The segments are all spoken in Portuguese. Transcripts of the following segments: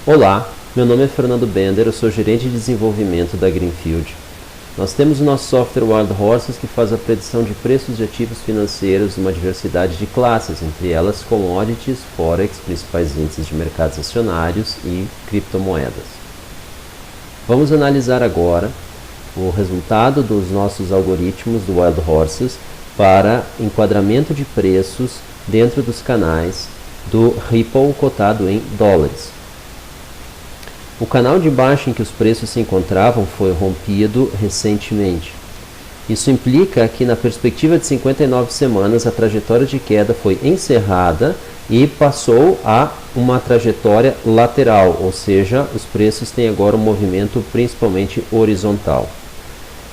Olá, meu nome é Fernando Bender, eu sou gerente de desenvolvimento da Greenfield. Nós temos o nosso software Wild Horses que faz a predição de preços de ativos financeiros numa diversidade de classes, entre elas commodities, forex, principais índices de mercados acionários e criptomoedas. Vamos analisar agora o resultado dos nossos algoritmos do Wild Horses para enquadramento de preços dentro dos canais do Ripple cotado em dólares. O canal de baixo em que os preços se encontravam foi rompido recentemente. Isso implica que na perspectiva de 59 semanas a trajetória de queda foi encerrada e passou a uma trajetória lateral, ou seja, os preços têm agora um movimento principalmente horizontal.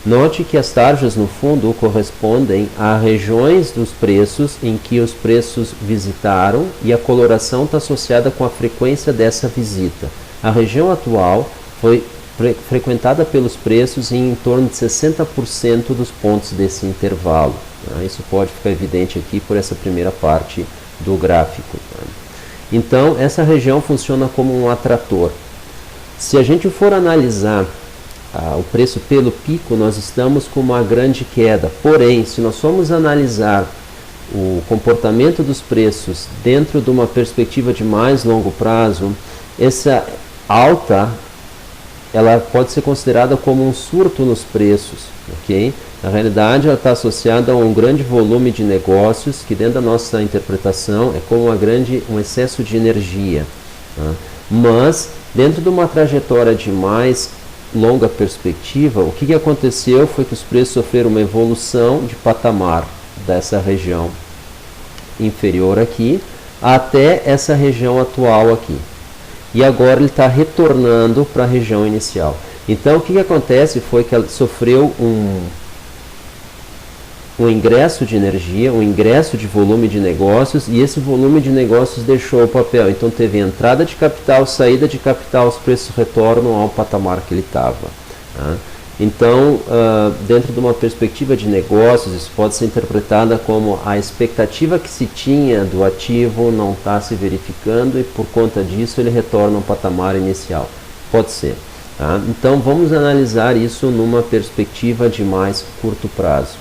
Note que as tarjas no fundo correspondem a regiões dos preços em que os preços visitaram e a coloração está associada com a frequência dessa visita. A região atual foi frequentada pelos preços em torno de 60% dos pontos desse intervalo. Isso pode ficar evidente aqui por essa primeira parte do gráfico. Então, essa região funciona como um atrator. Se a gente for analisar o preço pelo pico, nós estamos com uma grande queda. Porém, se nós formos analisar o comportamento dos preços dentro de uma perspectiva de mais longo prazo, essa alta ela pode ser considerada como um surto nos preços, ok? Na realidade, ela está associada a um grande volume de negócios que, dentro da nossa interpretação, é como um excesso de energia. Tá? Mas, dentro de uma trajetória de mais longa perspectiva, o que aconteceu foi que os preços sofreram uma evolução de patamar dessa região inferior aqui até essa região atual aqui. E agora ele está retornando para a região inicial. Então, o que acontece foi que ela sofreu um ingresso de energia, um ingresso de volume de negócios, e esse volume de negócios deixou o papel. Então, teve entrada de capital, saída de capital, os preços retornam ao patamar que ele estava. Tá? Então, dentro de uma perspectiva de negócios, isso pode ser interpretada como a expectativa que se tinha do ativo não está se verificando e, por conta disso, ele retorna ao patamar inicial. Pode ser. Tá? Então, vamos analisar isso numa perspectiva de mais curto prazo.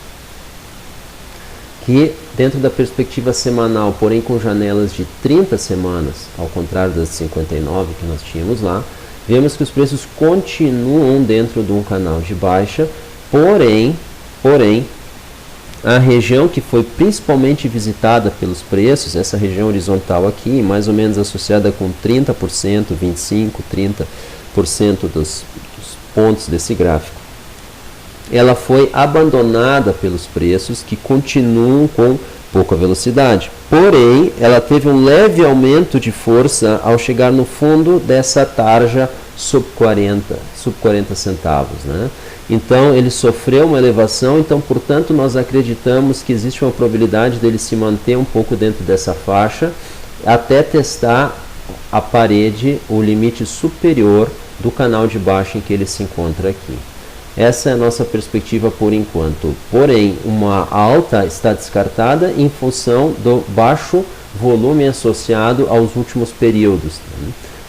Que, dentro da perspectiva semanal, porém com janelas de 30 semanas, ao contrário das 59 que nós tínhamos lá, vemos que os preços continuam dentro de um canal de baixa, porém, a região que foi principalmente visitada pelos preços, essa região horizontal aqui, mais ou menos associada com 30%, 25%, 30% dos pontos desse gráfico, ela foi abandonada pelos preços que continuam com pouca velocidade. Porém, ela teve um leve aumento de força ao chegar no fundo dessa tarja sub 40 centavos. Né? Então, ele sofreu uma elevação, então, portanto, nós acreditamos que existe uma probabilidade dele se manter um pouco dentro dessa faixa até testar a parede, o limite superior do canal de baixa em que ele se encontra aqui. Essa é a nossa perspectiva por enquanto. Porém, uma alta está descartada em função do baixo volume associado aos últimos períodos.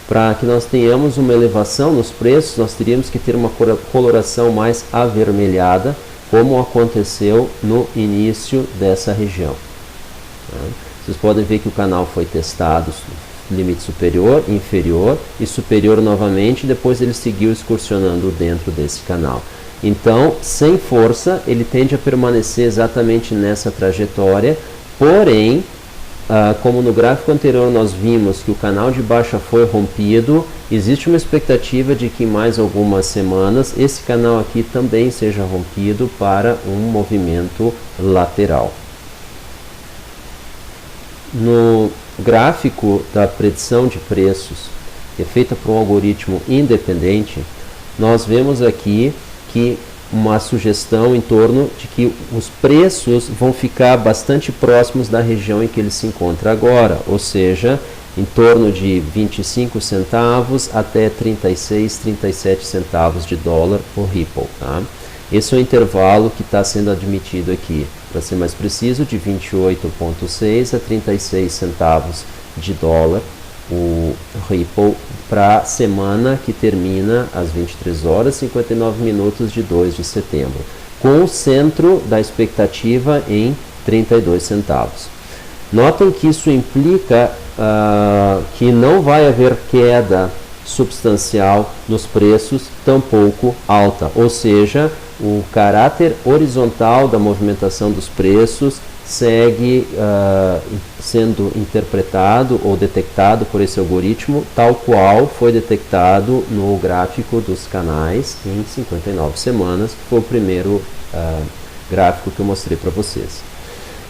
Para que nós tenhamos uma elevação nos preços, nós teríamos que ter uma coloração mais avermelhada, como aconteceu no início dessa região. Vocês podem ver que o canal foi testado, limite superior, inferior e superior novamente, depois ele seguiu excursionando dentro desse canal. Então, sem força, ele tende a permanecer exatamente nessa trajetória, porém, como no gráfico anterior nós vimos que o canal de baixa foi rompido, existe uma expectativa de que em mais algumas semanas esse canal aqui também seja rompido para um movimento lateral. No gráfico da predição de preços, que é feita por um algoritmo independente, nós vemos aqui que uma sugestão em torno de que os preços vão ficar bastante próximos da região em que ele se encontra agora, ou seja, em torno de 25 centavos até 36, 37 centavos de dólar por Ripple. Tá? Esse é o intervalo que está sendo admitido aqui, para ser mais preciso, de 28,6 a 36 centavos de dólar o Ripple para a semana que termina às 23 horas e 59 minutos de 2 de setembro, com o centro da expectativa em 32 centavos. Notem que isso implica que não vai haver queda substancial nos preços, tampouco alta, ou seja, o caráter horizontal da movimentação dos preços segue sendo interpretado ou detectado por esse algoritmo, tal qual foi detectado no gráfico dos canais em 59 semanas, que foi o primeiro gráfico que eu mostrei para vocês.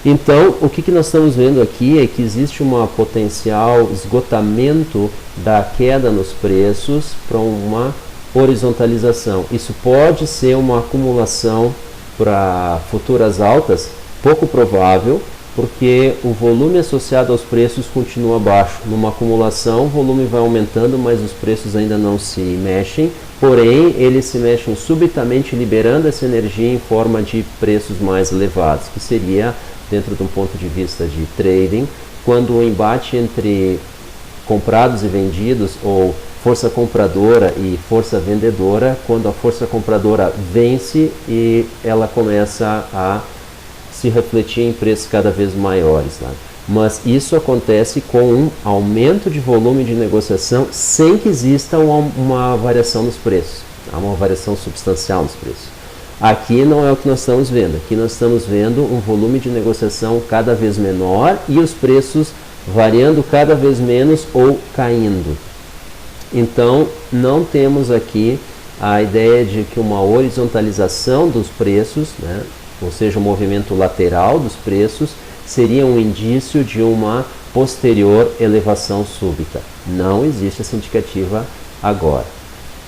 Então, o que nós estamos vendo aqui é que existe um potencial esgotamento da queda nos preços para uma horizontalização. Isso pode ser uma acumulação para futuras altas, pouco provável, porque o volume associado aos preços continua baixo. Numa acumulação, o volume vai aumentando, mas os preços ainda não se mexem, porém, eles se mexem subitamente, liberando essa energia em forma de preços mais elevados, que seria, dentro de um ponto de vista de trading, quando o embate entre comprados e vendidos, ou força compradora e força vendedora, quando a força compradora vence e ela começa a se refletir em preços cada vez maiores. Tá? Mas isso acontece com um aumento de volume de negociação sem que exista uma variação nos preços, tá? Uma variação substancial nos preços. Aqui não é o que nós estamos vendo. Aqui nós estamos vendo um volume de negociação cada vez menor e os preços variando cada vez menos ou caindo. Então, não temos aqui a ideia de que uma horizontalização dos preços, né, ou seja, um movimento lateral dos preços, seria um indício de uma posterior elevação súbita. Não existe essa indicativa agora.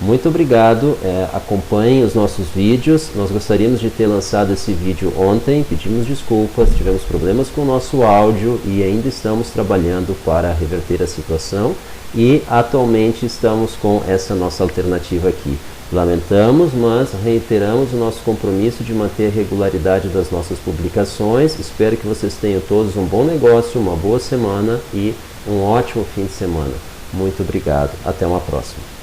Muito obrigado, acompanhem os nossos vídeos. Nós gostaríamos de ter lançado esse vídeo ontem, pedimos desculpas, tivemos problemas com o nosso áudio e ainda estamos trabalhando para reverter a situação e atualmente estamos com essa nossa alternativa aqui. Lamentamos, mas reiteramos o nosso compromisso de manter a regularidade das nossas publicações. Espero que vocês tenham todos um bom negócio, uma boa semana e um ótimo fim de semana. Muito obrigado. Até uma próxima.